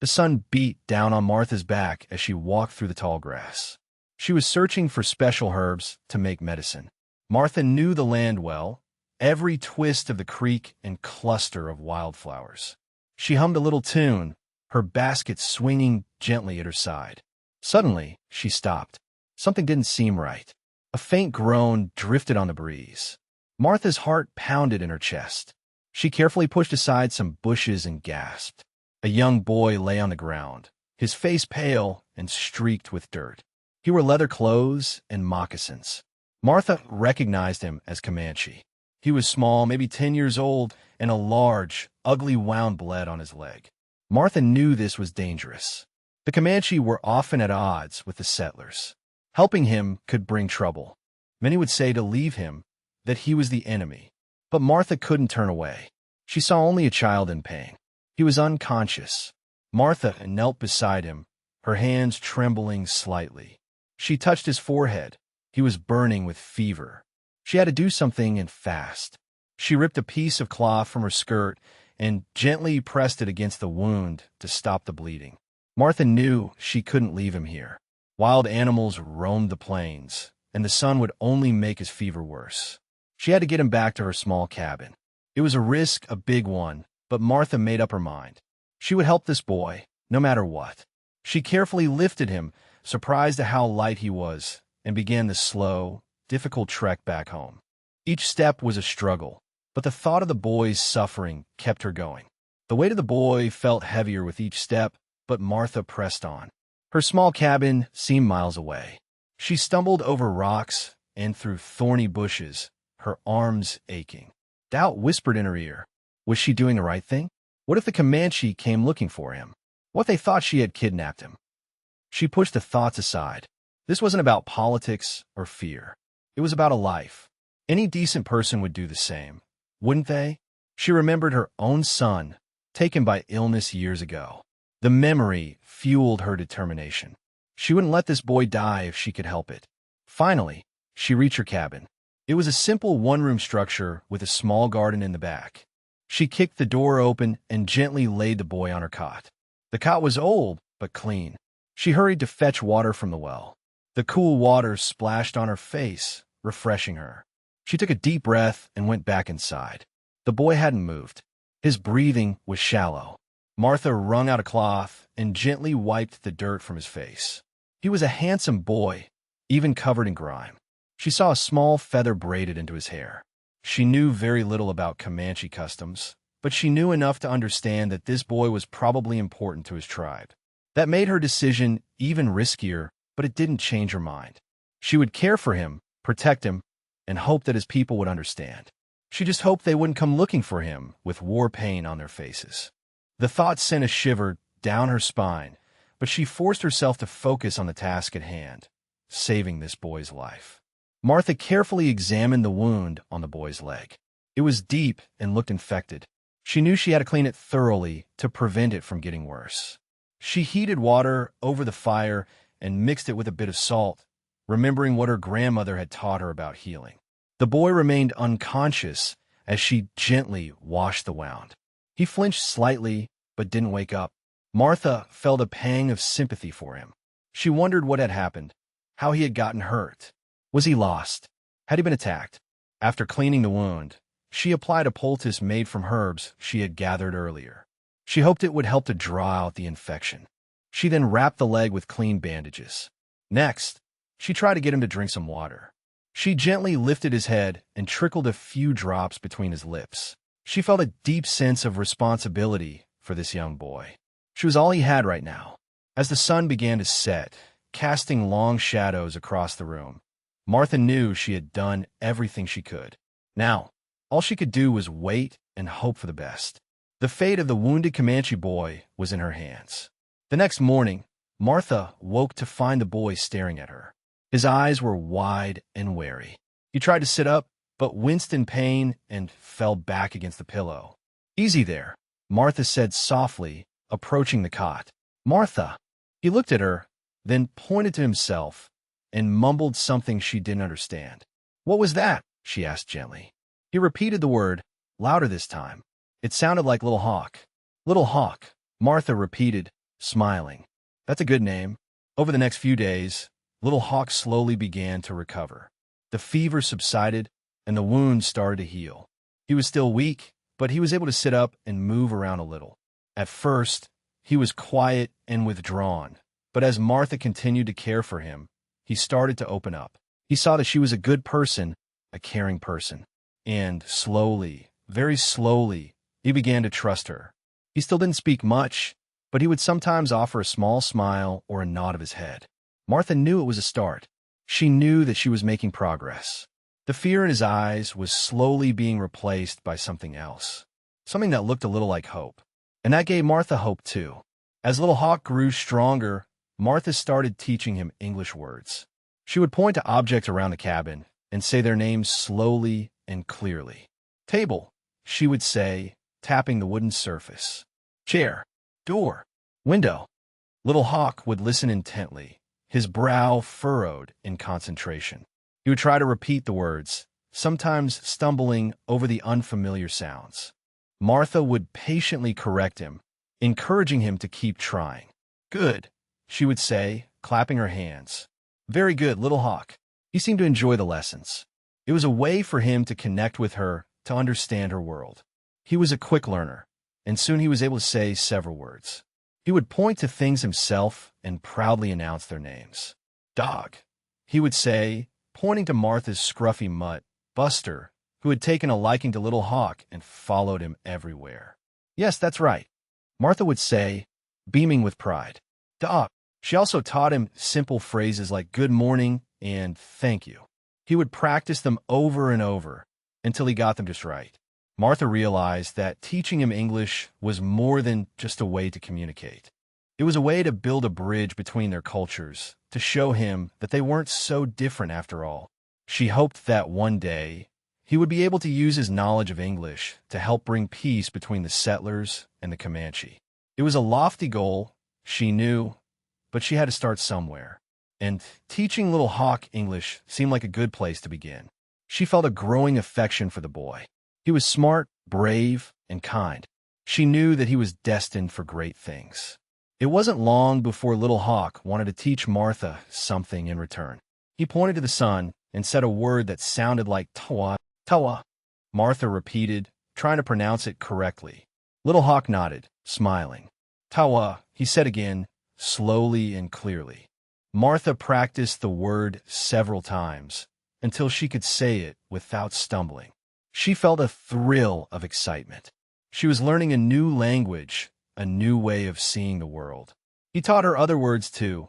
The sun beat down on Martha's back as she walked through the tall grass. She was searching for special herbs to make medicine. Martha knew the land well, every twist of the creek and cluster of wildflowers. She hummed a little tune, her basket swinging gently at her side. Suddenly, she stopped. Something didn't seem right. A faint groan drifted on the breeze. Martha's heart pounded in her chest. She carefully pushed aside some bushes and gasped. A young boy lay on the ground, his face pale and streaked with dirt. He wore leather clothes and moccasins. Martha recognized him as Comanche. He was small, maybe 10 years old, and a large, ugly wound bled on his leg. Martha knew this was dangerous. The Comanche were often at odds with the settlers. Helping him could bring trouble. Many would say to leave him, that he was the enemy. But Martha couldn't turn away. She saw only a child in pain. He was unconscious. Martha knelt beside him, her hands trembling slightly. She touched his forehead. He was burning with fever. She had to do something and fast. She ripped a piece of cloth from her skirt and gently pressed it against the wound to stop the bleeding. Martha knew she couldn't leave him here. Wild animals roamed the plains, and the sun would only make his fever worse. She had to get him back to her small cabin. It was a risk, a big one, but Martha made up her mind. She would help this boy, no matter what. She carefully lifted him, surprised at how light he was, and began the slow, difficult trek back home. Each step was a struggle, but the thought of the boy's suffering kept her going. The weight of the boy felt heavier with each step, but Martha pressed on. Her small cabin seemed miles away. She stumbled over rocks and through thorny bushes, her arms aching. Doubt whispered in her ear. Was she doing the right thing? What if the Comanche came looking for him? What if they thought she had kidnapped him? She pushed the thoughts aside. This wasn't about politics or fear. It was about a life. Any decent person would do the same, wouldn't they? She remembered her own son, taken by illness years ago. The memory fueled her determination. She wouldn't let this boy die if she could help it. Finally, she reached her cabin. It was a simple one-room structure with a small garden in the back. She kicked the door open and gently laid the boy on her cot. The cot was old, but clean. She hurried to fetch water from the well. The cool water splashed on her face, refreshing her. She took a deep breath and went back inside. The boy hadn't moved. His breathing was shallow. Martha wrung out a cloth and gently wiped the dirt from his face. He was a handsome boy, even covered in grime. She saw a small feather braided into his hair. She knew very little about Comanche customs, but she knew enough to understand that this boy was probably important to his tribe. That made her decision even riskier, but it didn't change her mind. She would care for him, protect him, and hope that his people would understand. She just hoped they wouldn't come looking for him with war pain on their faces. The thought sent a shiver down her spine, but she forced herself to focus on the task at hand, saving this boy's life. Martha carefully examined the wound on the boy's leg. It was deep and looked infected. She knew she had to clean it thoroughly to prevent it from getting worse. She heated water over the fire and mixed it with a bit of salt, remembering what her grandmother had taught her about healing. The boy remained unconscious as she gently washed the wound. He flinched slightly, but didn't wake up. Martha felt a pang of sympathy for him. She wondered what had happened, how he had gotten hurt. Was he lost? Had he been attacked? After cleaning the wound, she applied a poultice made from herbs she had gathered earlier. She hoped it would help to draw out the infection. She then wrapped the leg with clean bandages. Next, she tried to get him to drink some water. She gently lifted his head and trickled a few drops between his lips. She felt a deep sense of responsibility for this young boy. She was all he had right now. As the sun began to set, casting long shadows across the room, Martha knew she had done everything she could. Now, all she could do was wait and hope for the best. The fate of the wounded Comanche boy was in her hands. The next morning, Martha woke to find the boy staring at her. His eyes were wide and wary. He tried to sit up, but winced in pain and fell back against the pillow. "Easy there," Martha said softly, approaching the cot. "Martha!" He looked at her, then pointed to himself and mumbled something she didn't understand. "What was that?" she asked gently. He repeated the word, louder this time. It sounded like Little Hawk. "Little Hawk," Martha repeated, smiling. That's a good name. Over the next few days, Little Hawk slowly began to recover. The fever subsided, and the wound started to heal. He was still weak, but he was able to sit up and move around a little. At first, he was quiet and withdrawn, but as Martha continued to care for him, he started to open up. He saw that she was a good person, a caring person. And slowly, very slowly, he began to trust her. He still didn't speak much, but he would sometimes offer a small smile or a nod of his head. Martha knew it was a start. She knew that she was making progress. The fear in his eyes was slowly being replaced by something else, something that looked a little like hope. And that gave Martha hope too. As Little Hawk grew stronger, Martha started teaching him English words. She would point to objects around the cabin and say their names slowly and clearly. Table, she would say, tapping the wooden surface. Chair, door, window. Little Hawk would listen intently, his brow furrowed in concentration. He would try to repeat the words, sometimes stumbling over the unfamiliar sounds. Martha would patiently correct him, encouraging him to keep trying. Good, she would say, clapping her hands. Very good, Little Hawk. He seemed to enjoy the lessons. It was a way for him to connect with her, to understand her world. He was a quick learner, and soon he was able to say several words. He would point to things himself and proudly announce their names. Dog, he would say, pointing to Martha's scruffy mutt, Buster, who had taken a liking to Little Hawk and followed him everywhere. Yes, that's right, Martha would say, beaming with pride. Dog. She also taught him simple phrases like good morning and thank you. He would practice them over and over until he got them just right. Martha realized that teaching him English was more than just a way to communicate. It was a way to build a bridge between their cultures, to show him that they weren't so different after all. She hoped that one day he would be able to use his knowledge of English to help bring peace between the settlers and the Comanche. It was a lofty goal, she knew, but she had to start somewhere. And teaching Little Hawk English seemed like a good place to begin. She felt a growing affection for the boy. He was smart, brave, and kind. She knew that he was destined for great things. It wasn't long before Little Hawk wanted to teach Martha something in return. He pointed to the sun and said a word that sounded like tawa, tawa. Martha repeated, trying to pronounce it correctly. Little Hawk nodded, smiling. Tawa, he said again, slowly and clearly. Martha practiced the word several times until she could say it without stumbling. She felt a thrill of excitement. She was learning a new language, a new way of seeing the world. He taught her other words too,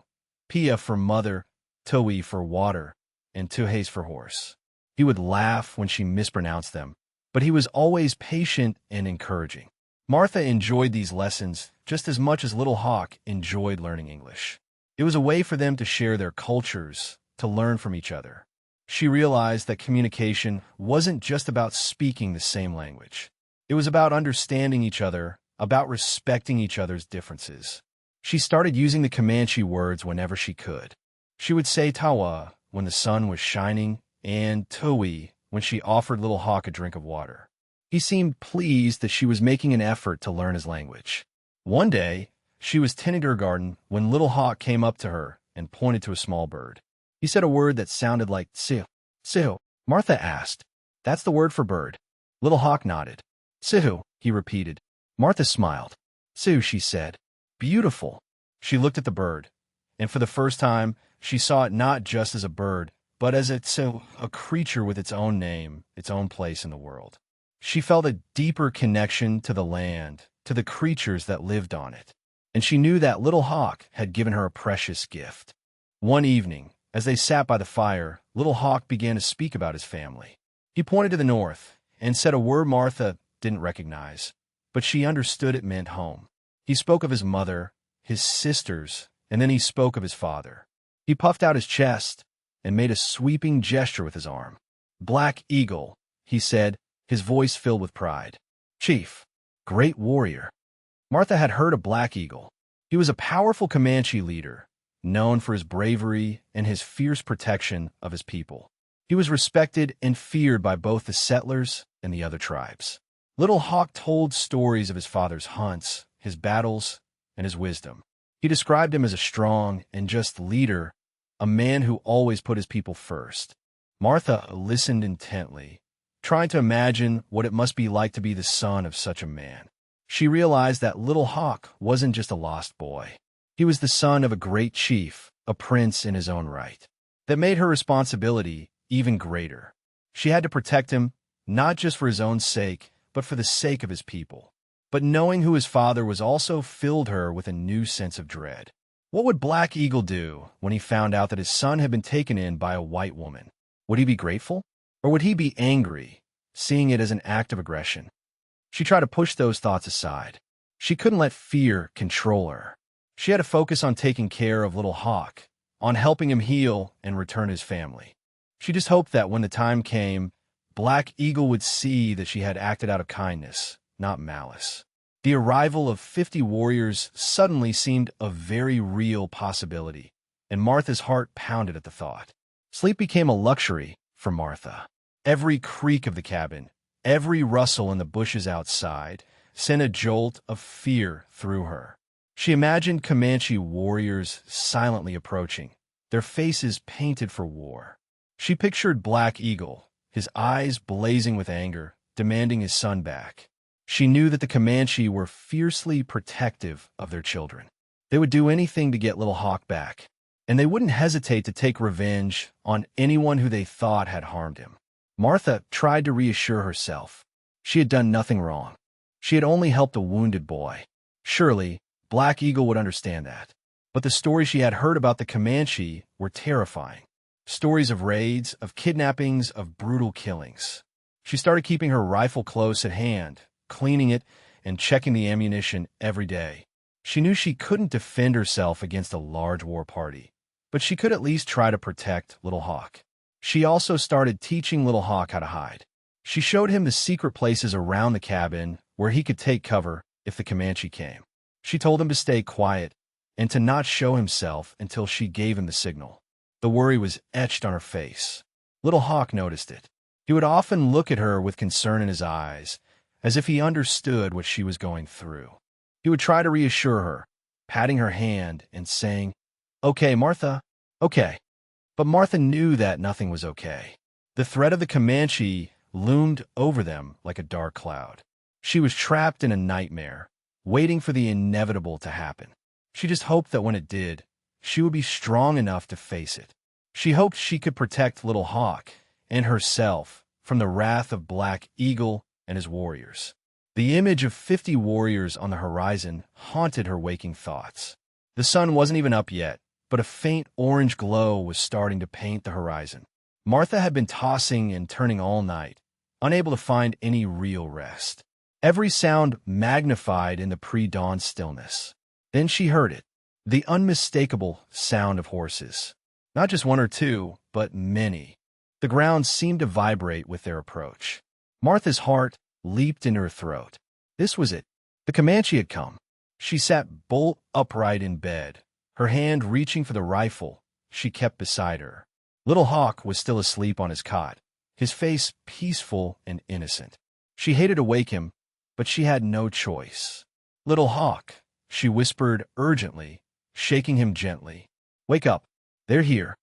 Pia for mother, Tui for water, and Tuhes for horse. He would laugh when she mispronounced them, but he was always patient and encouraging. Martha enjoyed these lessons just as much as Little Hawk enjoyed learning English. It was a way for them to share their cultures, to learn from each other. She realized that communication wasn't just about speaking the same language. It was about understanding each other, about respecting each other's differences. She started using the Comanche words whenever she could. She would say tawa when the sun was shining and tui when she offered Little Hawk a drink of water. He seemed pleased that she was making an effort to learn his language. One day, she was tending to her garden when Little Hawk came up to her and pointed to a small bird. He said a word that sounded like siu. Siu, Martha asked. That's the word for bird. Little Hawk nodded. Siu, he repeated. Martha smiled. Siu, she said. Beautiful. She looked at the bird, and for the first time, she saw it not just as a bird, but as a creature with its own name, its own place in the world. She felt a deeper connection to the land, to the creatures that lived on it, and she knew that Little Hawk had given her a precious gift. One evening, as they sat by the fire, Little Hawk began to speak about his family. He pointed to the north and said a word Martha didn't recognize, but she understood it meant home. He spoke of his mother, his sisters, and then he spoke of his father. He puffed out his chest and made a sweeping gesture with his arm. Black Eagle, he said, his voice filled with pride. Chief, great warrior. Martha had heard of Black Eagle. He was a powerful Comanche leader, known for his bravery and his fierce protection of his people. He was respected and feared by both the settlers and the other tribes. Little Hawk told stories of his father's hunts, his battles, and his wisdom. He described him as a strong and just leader, a man who always put his people first. Martha listened intently, trying to imagine what it must be like to be the son of such a man. She realized that little Hawk wasn't just a lost boy. He was the son of a great chief, a prince in his own right. That made her responsibility even greater. She had to protect him, not just for his own sake, but for the sake of his people. But knowing who his father was also filled her with a new sense of dread. What would Black Eagle do when he found out that his son had been taken in by a white woman? Would he be grateful? Or would he be angry, seeing it as an act of aggression? She tried to push those thoughts aside. She couldn't let fear control her. She had to focus on taking care of little Hawk, on helping him heal and return his family. She just hoped that when the time came, Black Eagle would see that she had acted out of kindness, not malice. The arrival of 50 warriors suddenly seemed a very real possibility, and Martha's heart pounded at the thought. Sleep became a luxury for Martha. Every creak of the cabin, every rustle in the bushes outside, sent a jolt of fear through her. She imagined Comanche warriors silently approaching, their faces painted for war. She pictured Black Eagle, his eyes blazing with anger, demanding his son back. She knew that the Comanche were fiercely protective of their children. They would do anything to get little Hawk back, and they wouldn't hesitate to take revenge on anyone who they thought had harmed him. Martha tried to reassure herself. She had done nothing wrong. She had only helped a wounded boy. Surely, Black Eagle would understand that. But the stories she had heard about the Comanche were terrifying. Stories of raids, of kidnappings, of brutal killings. She started keeping her rifle close at hand, cleaning it and checking the ammunition every day. She knew she couldn't defend herself against a large war party, but she could at least try to protect little Hawk. She also started teaching little Hawk how to hide. She showed him the secret places around the cabin where he could take cover if the Comanche came. She told him to stay quiet and to not show himself until she gave him the signal. The worry was etched on her face. Little Hawk noticed it. He would often look at her with concern in his eyes, as if he understood what she was going through. He would try to reassure her, patting her hand and saying, "Okay, Martha, okay." But Martha knew that nothing was okay. The threat of the Comanche loomed over them like a dark cloud. She was trapped in a nightmare, waiting for the inevitable to happen. She just hoped that when it did, she would be strong enough to face it. She hoped she could protect little Hawk and herself from the wrath of Black Eagle and his warriors. The image of 50 warriors on the horizon haunted her waking thoughts. The sun wasn't even up yet, but a faint orange glow was starting to paint the horizon. Martha had been tossing and turning all night, unable to find any real rest. Every sound magnified in the pre-dawn stillness. Then she heard it, the unmistakable sound of horses. Not just one or two, but many. The ground seemed to vibrate with their approach. Martha's heart leaped in her throat. This was it. The Comanche had come. She sat bolt upright in bed, her hand reaching for the rifle she kept beside her. Little Hawk was still asleep on his cot, his face peaceful and innocent. She hated to wake him, but she had no choice. "Little Hawk," she whispered urgently, shaking him gently. "Wake up. They're here."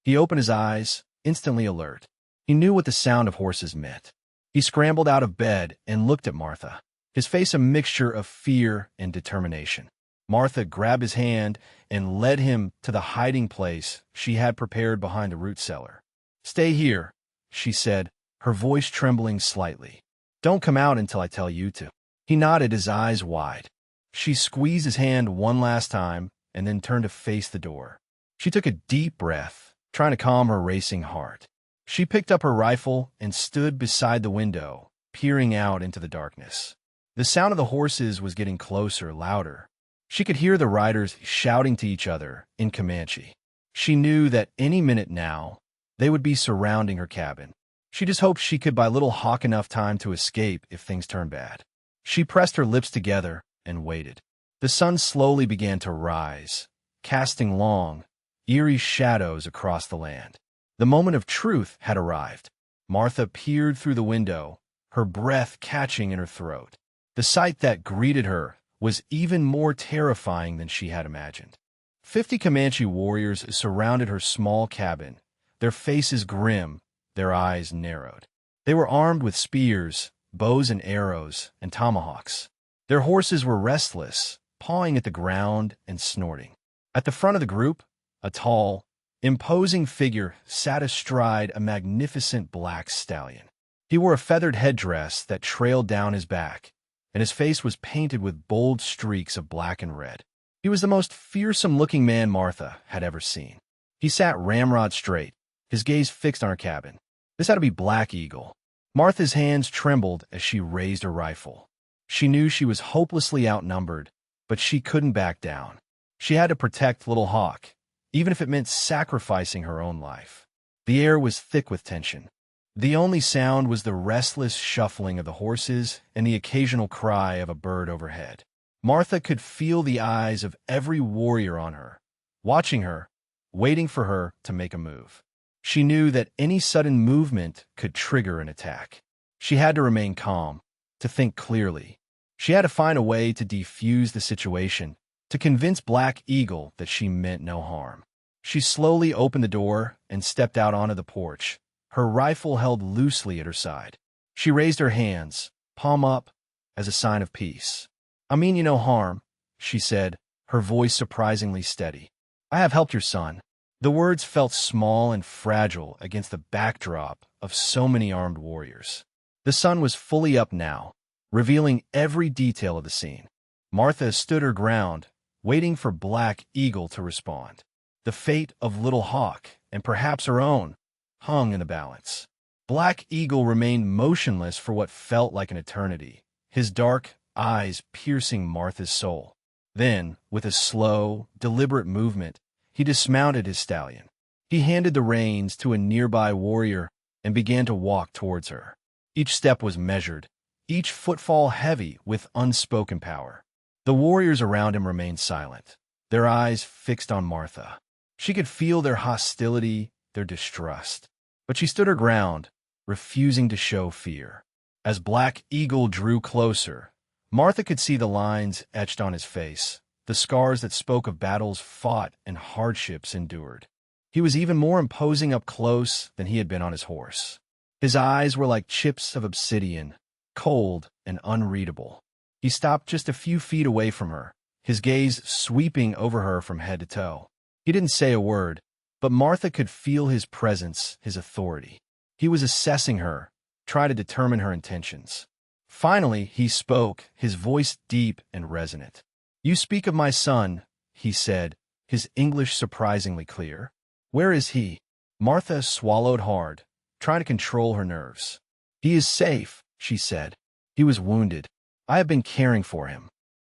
He opened his eyes, instantly alert. He knew what the sound of horses meant. He scrambled out of bed and looked at Martha, his face a mixture of fear and determination. Martha grabbed his hand and led him to the hiding place she had prepared behind the root cellar. "Stay here," she said, her voice trembling slightly. "Don't come out until I tell you to." He nodded, his eyes wide. She squeezed his hand one last time and then turned to face the door. She took a deep breath, trying to calm her racing heart. She picked up her rifle and stood beside the window, peering out into the darkness. The sound of the horses was getting closer, louder. She could hear the riders shouting to each other in Comanche. She knew that any minute now, they would be surrounding her cabin. She just hoped she could buy little Hawk enough time to escape if things turned bad. She pressed her lips together and waited. The sun slowly began to rise, casting long, eerie shadows across the land. The moment of truth had arrived. Martha peered through the window, her breath catching in her throat. The sight that greeted her was even more terrifying than she had imagined. 50 Comanche warriors surrounded her small cabin, their faces grim, their eyes narrowed. They were armed with spears, bows and arrows, and tomahawks. Their horses were restless, pawing at the ground and snorting. At the front of the group, a tall, imposing figure sat astride a magnificent black stallion. He wore a feathered headdress that trailed down his back, and his face was painted with bold streaks of black and red. He was the most fearsome-looking man Martha had ever seen. He sat ramrod straight, his gaze fixed on her cabin. This had to be Black Eagle. Martha's hands trembled as she raised her rifle. She knew she was hopelessly outnumbered, but she couldn't back down. She had to protect Little Hawk, even if it meant sacrificing her own life. The air was thick with tension. The only sound was the restless shuffling of the horses and the occasional cry of a bird overhead. Martha could feel the eyes of every warrior on her, watching her, waiting for her to make a move. She knew that any sudden movement could trigger an attack. She had to remain calm, to think clearly. She had to find a way to defuse the situation, to convince Black Eagle that she meant no harm. She slowly opened the door and stepped out onto the porch, her rifle held loosely at her side. She raised her hands, palm up, as a sign of peace. "I mean you no harm," she said, her voice surprisingly steady. "I have helped your son." The words felt small and fragile against the backdrop of so many armed warriors. The sun was fully up now, revealing every detail of the scene. Martha stood her ground, waiting for Black Eagle to respond. The fate of Little Hawk, and perhaps her own, hung in the balance. Black Eagle remained motionless for what felt like an eternity, his dark eyes piercing Martha's soul. Then, with a slow, deliberate movement, he dismounted his stallion. He handed the reins to a nearby warrior and began to walk towards her. Each step was measured, each footfall heavy with unspoken power. The warriors around him remained silent, their eyes fixed on Martha. She could feel their hostility, their distrust. But she stood her ground, refusing to show fear. As Black Eagle drew closer, Martha could see the lines etched on his face, the scars that spoke of battles fought and hardships endured. He was even more imposing up close than he had been on his horse. His eyes were like chips of obsidian, cold and unreadable. He stopped just a few feet away from her, his gaze sweeping over her from head to toe. He didn't say a word, but Martha could feel his presence, his authority. He was assessing her, trying to determine her intentions. Finally, he spoke, his voice deep and resonant. "You speak of my son," he said, his English surprisingly clear. "Where is he?" Martha swallowed hard, trying to control her nerves. "He is safe," she said. "He was wounded. I have been caring for him."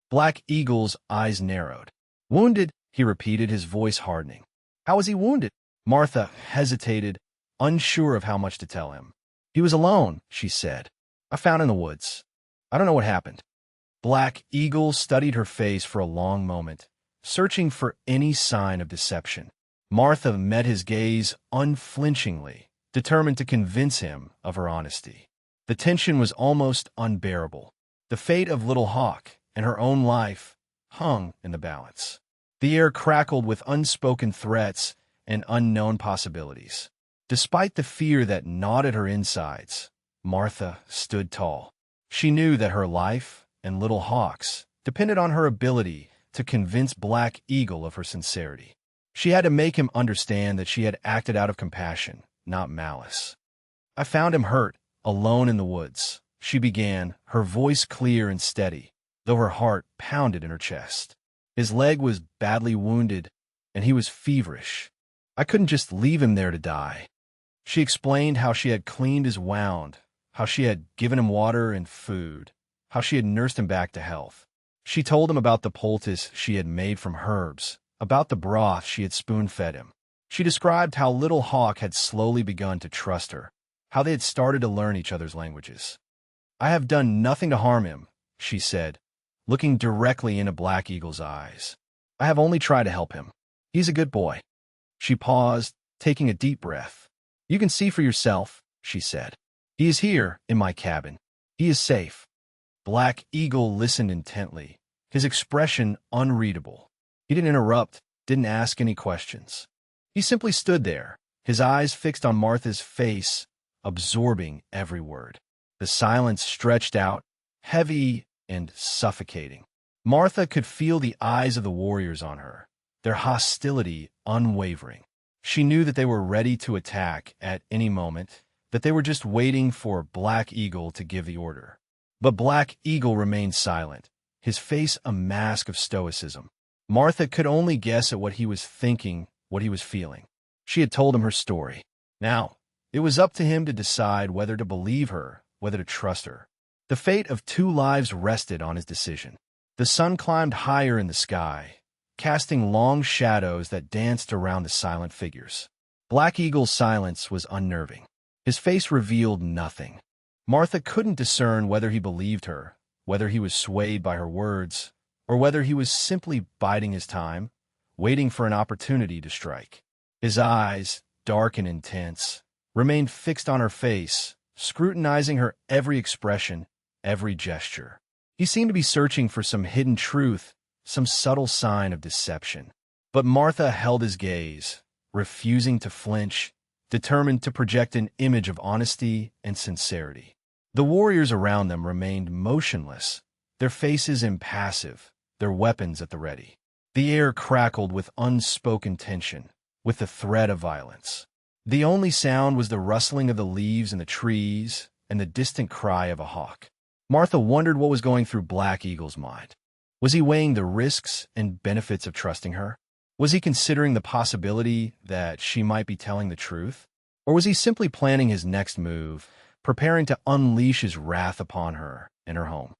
Black Eagle's eyes narrowed. "Wounded?" he repeated, his voice hardening. "How was he wounded?" Martha hesitated, unsure of how much to tell him. "He was alone," she said. "I found him in the woods. I don't know what happened." Black Eagle studied her face for a long moment, searching for any sign of deception. Martha met his gaze unflinchingly, determined to convince him of her honesty. The tension was almost unbearable. The fate of Little Hawk and her own life hung in the balance. The air crackled with unspoken threats and unknown possibilities. Despite the fear that gnawed at her insides, Martha stood tall. She knew that her life and Little Hawk's depended on her ability to convince Black Eagle of her sincerity. She had to make him understand that she had acted out of compassion, not malice. "I found him hurt, alone in the woods," she began, her voice clear and steady, though her heart pounded in her chest. "His leg was badly wounded, and he was feverish. I couldn't just leave him there to die." She explained how she had cleaned his wound, how she had given him water and food, how she had nursed him back to health. She told him about the poultice she had made from herbs, about the broth she had spoon-fed him. She described how Little Hawk had slowly begun to trust her, how they had started to learn each other's languages. "I have done nothing to harm him," she said, looking directly into Black Eagle's eyes. "I have only tried to help him. He's a good boy." She paused, taking a deep breath. "You can see for yourself," she said. "He is here, in my cabin. He is safe." Black Eagle listened intently, his expression unreadable. He didn't interrupt, didn't ask any questions. He simply stood there, his eyes fixed on Martha's face, absorbing every word. The silence stretched out, heavy and suffocating. Martha could feel the eyes of the warriors on her, their hostility unwavering. She knew that they were ready to attack at any moment, that they were just waiting for Black Eagle to give the order. But Black Eagle remained silent, his face a mask of stoicism. Martha could only guess at what he was thinking, what he was feeling. She had told him her story. Now, it was up to him to decide whether to believe her, whether to trust her. The fate of 2 lives rested on his decision. The sun climbed higher in the sky, casting long shadows that danced around the silent figures. Black Eagle's silence was unnerving. His face revealed nothing. Martha couldn't discern whether he believed her, whether he was swayed by her words, or whether he was simply biding his time, waiting for an opportunity to strike. His eyes, dark and intense, remained fixed on her face, scrutinizing her every expression, every gesture. He seemed to be searching for some hidden truth, some subtle sign of deception. But Martha held his gaze, refusing to flinch, determined to project an image of honesty and sincerity. The warriors around them remained motionless, their faces impassive, their weapons at the ready. The air crackled with unspoken tension, with the threat of violence. The only sound was the rustling of the leaves in the trees and the distant cry of a hawk. Martha wondered what was going through Black Eagle's mind. Was he weighing the risks and benefits of trusting her? Was he considering the possibility that she might be telling the truth? Or was he simply planning his next move, preparing to unleash his wrath upon her and her home?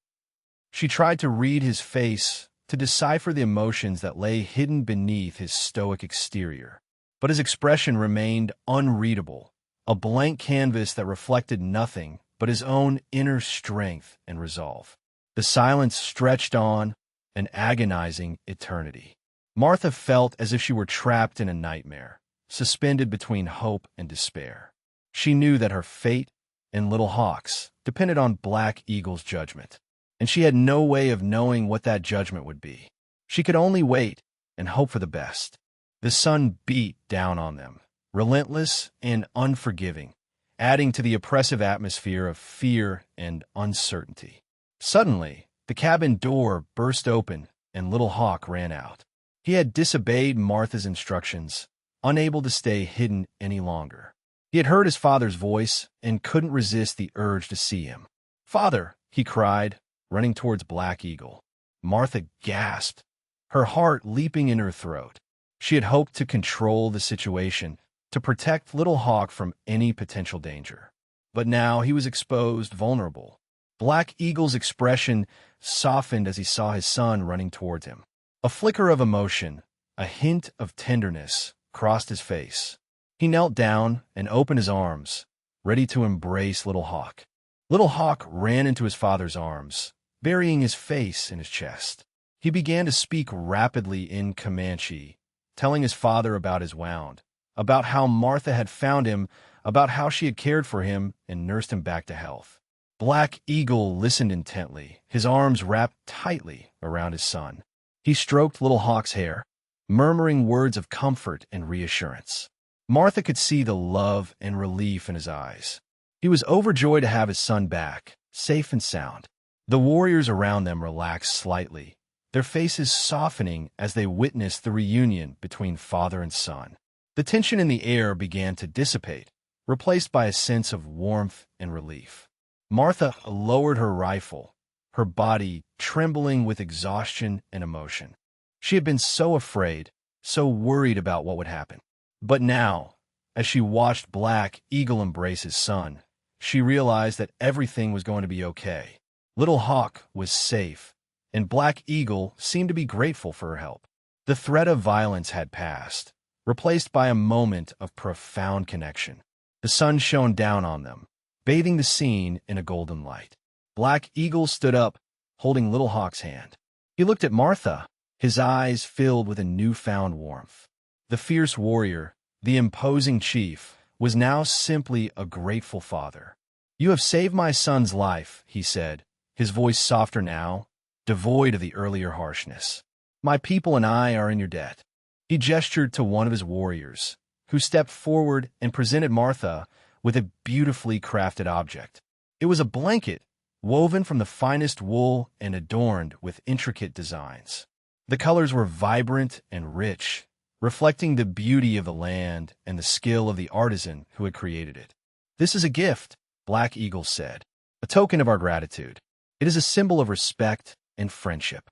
She tried to read his face, to decipher the emotions that lay hidden beneath his stoic exterior. But his expression remained unreadable, a blank canvas that reflected nothing but his own inner strength and resolve. The silence stretched on, an agonizing eternity. Martha felt as if she were trapped in a nightmare, suspended between hope and despair. She knew that her fate and Little Hawk's depended on Black Eagle's judgment, and she had no way of knowing what that judgment would be. She could only wait and hope for the best. The sun beat down on them, relentless and unforgiving, adding to the oppressive atmosphere of fear and uncertainty. Suddenly, the cabin door burst open and Little Hawk ran out. He had disobeyed Martha's instructions, unable to stay hidden any longer. He had heard his father's voice and couldn't resist the urge to see him. "Father!" he cried, running towards Black Eagle. Martha gasped, her heart leaping in her throat. She had hoped to control the situation, to protect Little Hawk from any potential danger. But now he was exposed, vulnerable. Black Eagle's expression softened as he saw his son running towards him. A flicker of emotion, a hint of tenderness, crossed his face. He knelt down and opened his arms, ready to embrace Little Hawk. Little Hawk ran into his father's arms, burying his face in his chest. He began to speak rapidly in Comanche, telling his father about his wound, about how Martha had found him, about how she had cared for him and nursed him back to health. Black Eagle listened intently, his arms wrapped tightly around his son. He stroked Little Hawk's hair, murmuring words of comfort and reassurance. Martha could see the love and relief in his eyes. He was overjoyed to have his son back, safe and sound. The warriors around them relaxed slightly, their faces softening as they witnessed the reunion between father and son. The tension in the air began to dissipate, replaced by a sense of warmth and relief. Martha lowered her rifle, her body trembling with exhaustion and emotion. She had been so afraid, so worried about what would happen. But now, as she watched Black Eagle embrace his son, she realized that everything was going to be okay. Little Hawk was safe, and Black Eagle seemed to be grateful for her help. The threat of violence had passed, replaced by a moment of profound connection. The sun shone down on them, bathing the scene in a golden light. Black Eagle stood up, holding Little Hawk's hand. He looked at Martha, his eyes filled with a newfound warmth. The fierce warrior, the imposing chief, was now simply a grateful father. "You have saved my son's life," he said, his voice softer now, devoid of the earlier harshness. My people and I are in your debt. He gestured to one of his warriors, who stepped forward and presented Martha with a beautifully crafted object. It was a blanket, woven from the finest wool and adorned with intricate designs. The colors were vibrant and rich, reflecting the beauty of the land and the skill of the artisan who had created it. "This is a gift," Black Eagle said, "a token of our gratitude. It is a symbol of respect and friendship."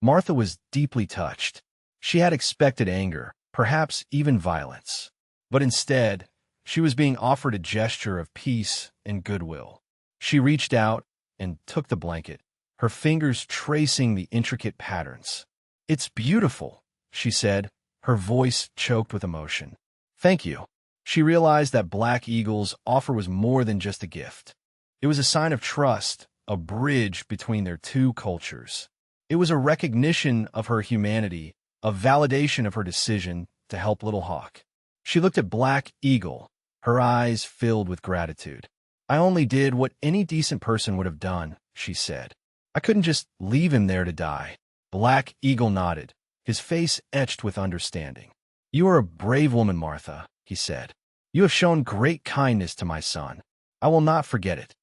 Martha was deeply touched. She had expected anger, perhaps even violence. But instead, she was being offered a gesture of peace and goodwill. She reached out and took the blanket, her fingers tracing the intricate patterns. "It's beautiful," she said, her voice choked with emotion. "Thank you." She realized that Black Eagle's offer was more than just a gift. It was a sign of trust, a bridge between their two cultures. It was a recognition of her humanity, a validation of her decision to help Little Hawk. She looked at Black Eagle, her eyes filled with gratitude. "I only did what any decent person would have done," she said. "I couldn't just leave him there to die." Black Eagle nodded, his face etched with understanding. "You are a brave woman, Martha," he said. "You have shown great kindness to my son. I will not forget it."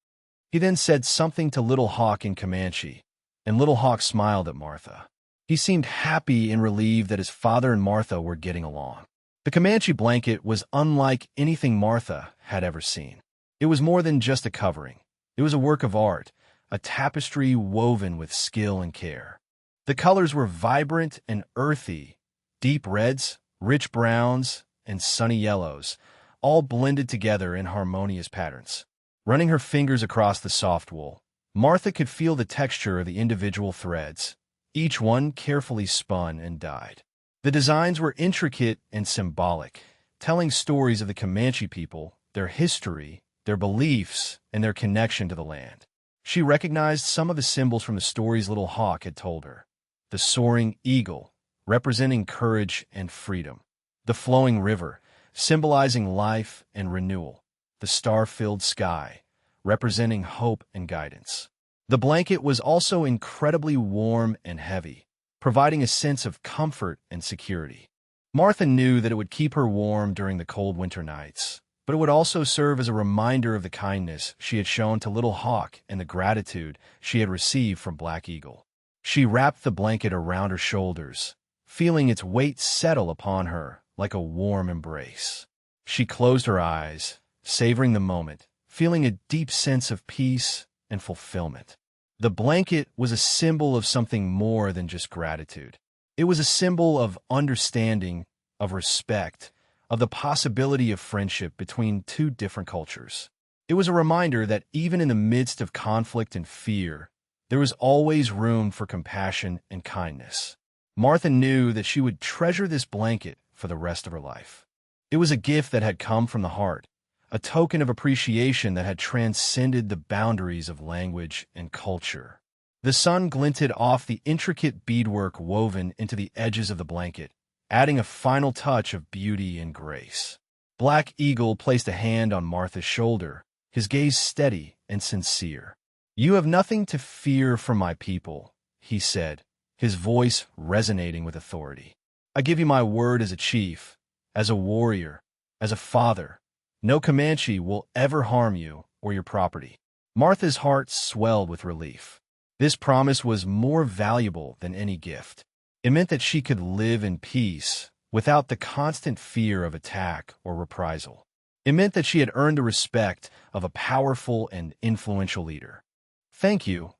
He then said something to Little Hawk in Comanche, and Little Hawk smiled at Martha. He seemed happy and relieved that his father and Martha were getting along. The Comanche blanket was unlike anything Martha had ever seen. It was more than just a covering. It was a work of art, a tapestry woven with skill and care. The colors were vibrant and earthy, deep reds, rich browns, and sunny yellows, all blended together in harmonious patterns. Running her fingers across the soft wool, Martha could feel the texture of the individual threads, each one carefully spun and dyed. The designs were intricate and symbolic, telling stories of the Comanche people, their history, their beliefs, and their connection to the land. She recognized some of the symbols from the stories Little Hawk had told her. The soaring eagle, representing courage and freedom. The flowing river, symbolizing life and renewal. The star-filled sky, representing hope and guidance. The blanket was also incredibly warm and heavy, providing a sense of comfort and security. Martha knew that it would keep her warm during the cold winter nights, but it would also serve as a reminder of the kindness she had shown to Little Hawk and the gratitude she had received from Black Eagle. She wrapped the blanket around her shoulders, feeling its weight settle upon her like a warm embrace. She closed her eyes, savoring the moment, feeling a deep sense of peace and fulfillment. The blanket was a symbol of something more than just gratitude. It was a symbol of understanding, of respect, of the possibility of friendship between two different cultures. It was a reminder that even in the midst of conflict and fear, there was always room for compassion and kindness. Martha knew that she would treasure this blanket for the rest of her life. It was a gift that had come from the heart, a token of appreciation that had transcended the boundaries of language and culture. The sun glinted off the intricate beadwork woven into the edges of the blanket, adding a final touch of beauty and grace. Black Eagle placed a hand on Martha's shoulder, his gaze steady and sincere. "You have nothing to fear from my people," he said, his voice resonating with authority. "I give you my word as a chief, as a warrior, as a father. No Comanche will ever harm you or your property." Martha's heart swelled with relief. This promise was more valuable than any gift. It meant that she could live in peace without the constant fear of attack or reprisal. It meant that she had earned the respect of a powerful and influential leader. "Thank you,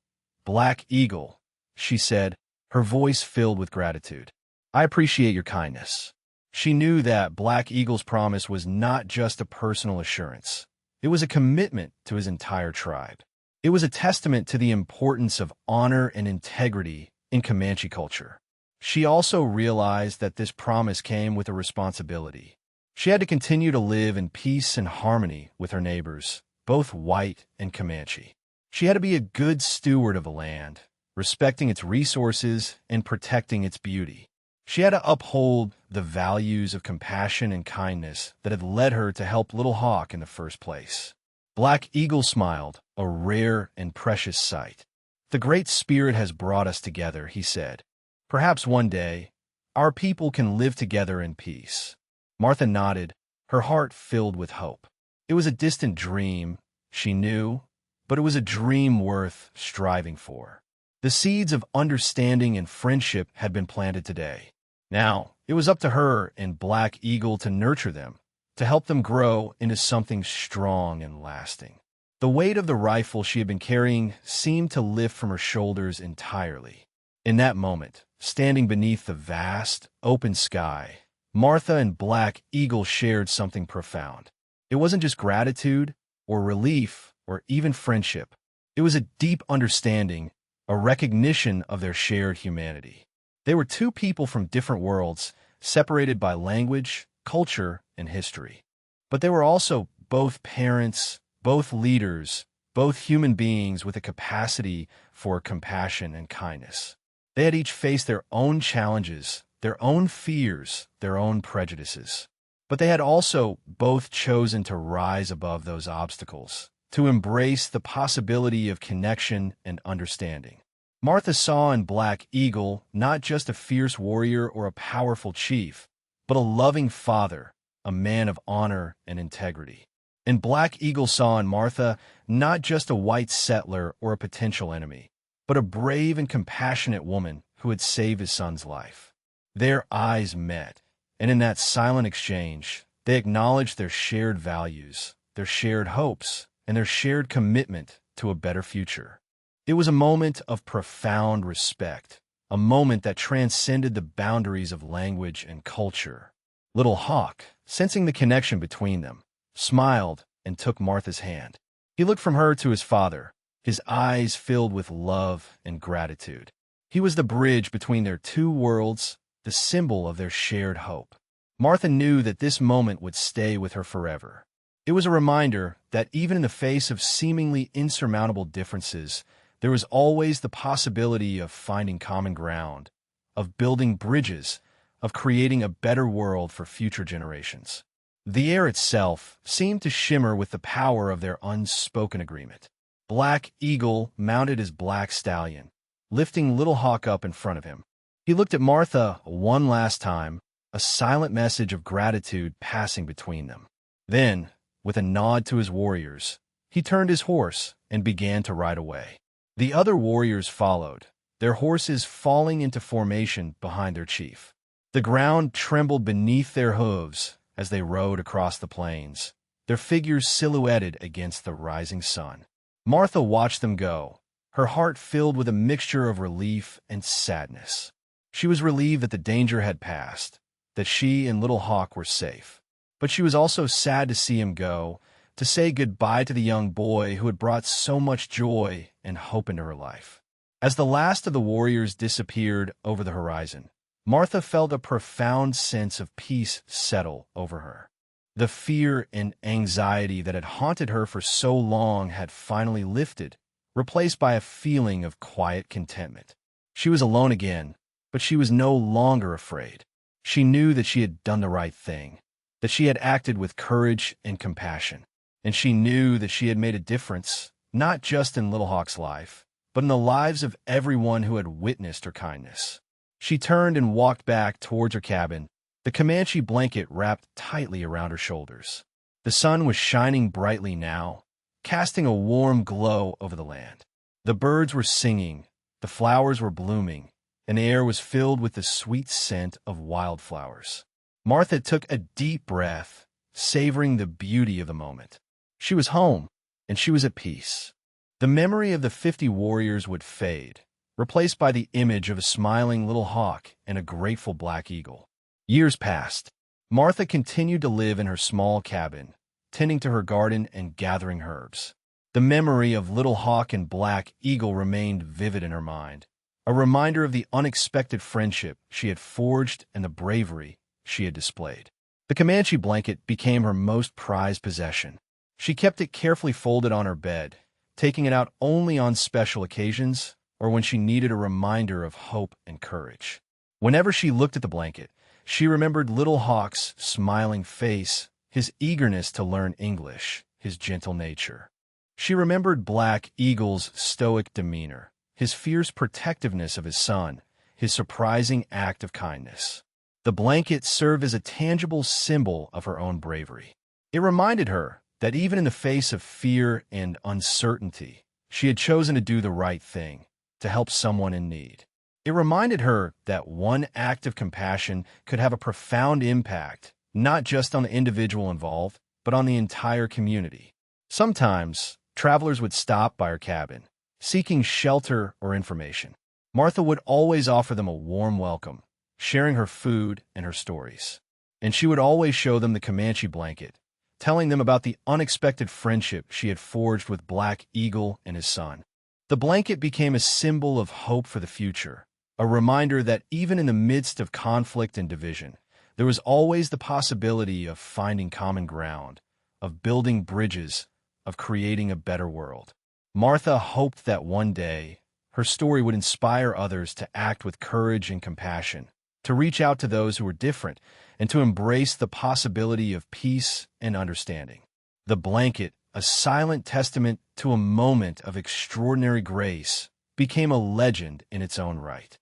Black Eagle," she said, her voice filled with gratitude. "I appreciate your kindness." She knew that Black Eagle's promise was not just a personal assurance. It was a commitment to his entire tribe. It was a testament to the importance of honor and integrity in Comanche culture. She also realized that this promise came with a responsibility. She had to continue to live in peace and harmony with her neighbors, both white and Comanche. She had to be a good steward of the land, respecting its resources and protecting its beauty. She had to uphold the values of compassion and kindness that had led her to help Little Hawk in the first place. Black Eagle smiled, a rare and precious sight. "The Great Spirit has brought us together," he said. "Perhaps one day, our people can live together in peace." Martha nodded, her heart filled with hope. It was a distant dream, she knew, but it was a dream worth striving for. The seeds of understanding and friendship had been planted today. Now, it was up to her and Black Eagle to nurture them, to help them grow into something strong and lasting. The weight of the rifle she had been carrying seemed to lift from her shoulders entirely. In that moment, standing beneath the vast, open sky, Martha and Black Eagle shared something profound. It wasn't just gratitude, or relief, or even friendship. It was a deep understanding, a recognition of their shared humanity. They were two people from different worlds, separated by language, culture, and history. But they were also both parents, both leaders, both human beings with a capacity for compassion and kindness. They had each faced their own challenges, their own fears, their own prejudices. But they had also both chosen to rise above those obstacles, to embrace the possibility of connection and understanding. Martha saw in Black Eagle not just a fierce warrior or a powerful chief, but a loving father, a man of honor and integrity. And Black Eagle saw in Martha not just a white settler or a potential enemy, but a brave and compassionate woman who had saved his son's life. Their eyes met, and in that silent exchange, they acknowledged their shared values, their shared hopes, and their shared commitment to a better future. It was a moment of profound respect, a moment that transcended the boundaries of language and culture. Little Hawk, sensing the connection between them, smiled and took Martha's hand. He looked from her to his father, his eyes filled with love and gratitude. He was the bridge between their two worlds, the symbol of their shared hope. Martha knew that this moment would stay with her forever. It was a reminder that even in the face of seemingly insurmountable differences, there was always the possibility of finding common ground, of building bridges, of creating a better world for future generations. The air itself seemed to shimmer with the power of their unspoken agreement. Black Eagle mounted his black stallion, lifting Little Hawk up in front of him. He looked at Martha one last time, a silent message of gratitude passing between them. Then, with a nod to his warriors, he turned his horse and began to ride away. The other warriors followed, their horses falling into formation behind their chief. The ground trembled beneath their hooves as they rode across the plains, their figures silhouetted against the rising sun. Martha watched them go, her heart filled with a mixture of relief and sadness. She was relieved that the danger had passed, that she and Little Hawk were safe. But she was also sad to see him go, to say goodbye to the young boy who had brought so much joy and hope into her life. As the last of the warriors disappeared over the horizon, Martha felt a profound sense of peace settle over her. The fear and anxiety that had haunted her for so long had finally lifted, replaced by a feeling of quiet contentment. She was alone again, but she was no longer afraid. She knew that she had done the right thing, that she had acted with courage and compassion, and she knew that she had made a difference, not just in Little Hawk's life, but in the lives of everyone who had witnessed her kindness. She turned and walked back towards her cabin, the Comanche blanket wrapped tightly around her shoulders. The sun was shining brightly now, casting a warm glow over the land. The birds were singing, the flowers were blooming, and the air was filled with the sweet scent of wildflowers. Martha took a deep breath, savoring the beauty of the moment. She was home, and she was at peace. The memory of the 50 warriors would fade, replaced by the image of a smiling Little Hawk and a grateful Black Eagle. Years passed. Martha continued to live in her small cabin, tending to her garden and gathering herbs. The memory of Little Hawk and Black Eagle remained vivid in her mind, a reminder of the unexpected friendship she had forged and the bravery she had displayed. The Comanche blanket became her most prized possession. She kept it carefully folded on her bed, taking it out only on special occasions or when she needed a reminder of hope and courage. Whenever she looked at the blanket, she remembered Little Hawk's smiling face, his eagerness to learn English, his gentle nature. She remembered Black Eagle's stoic demeanor, his fierce protectiveness of his son, his surprising act of kindness. The blanket served as a tangible symbol of her own bravery. It reminded her that even in the face of fear and uncertainty, she had chosen to do the right thing, to help someone in need. It reminded her that one act of compassion could have a profound impact, not just on the individual involved, but on the entire community. Sometimes, travelers would stop by her cabin, seeking shelter or information. Martha would always offer them a warm welcome, sharing her food and her stories. And she would always show them the Comanche blanket, telling them about the unexpected friendship she had forged with Black Eagle and his son. The blanket became a symbol of hope for the future, a reminder that even in the midst of conflict and division, there was always the possibility of finding common ground, of building bridges, of creating a better world. Martha hoped that one day, her story would inspire others to act with courage and compassion, to reach out to those who were different, and to embrace the possibility of peace and understanding. The blanket, a silent testament to a moment of extraordinary grace, became a legend in its own right.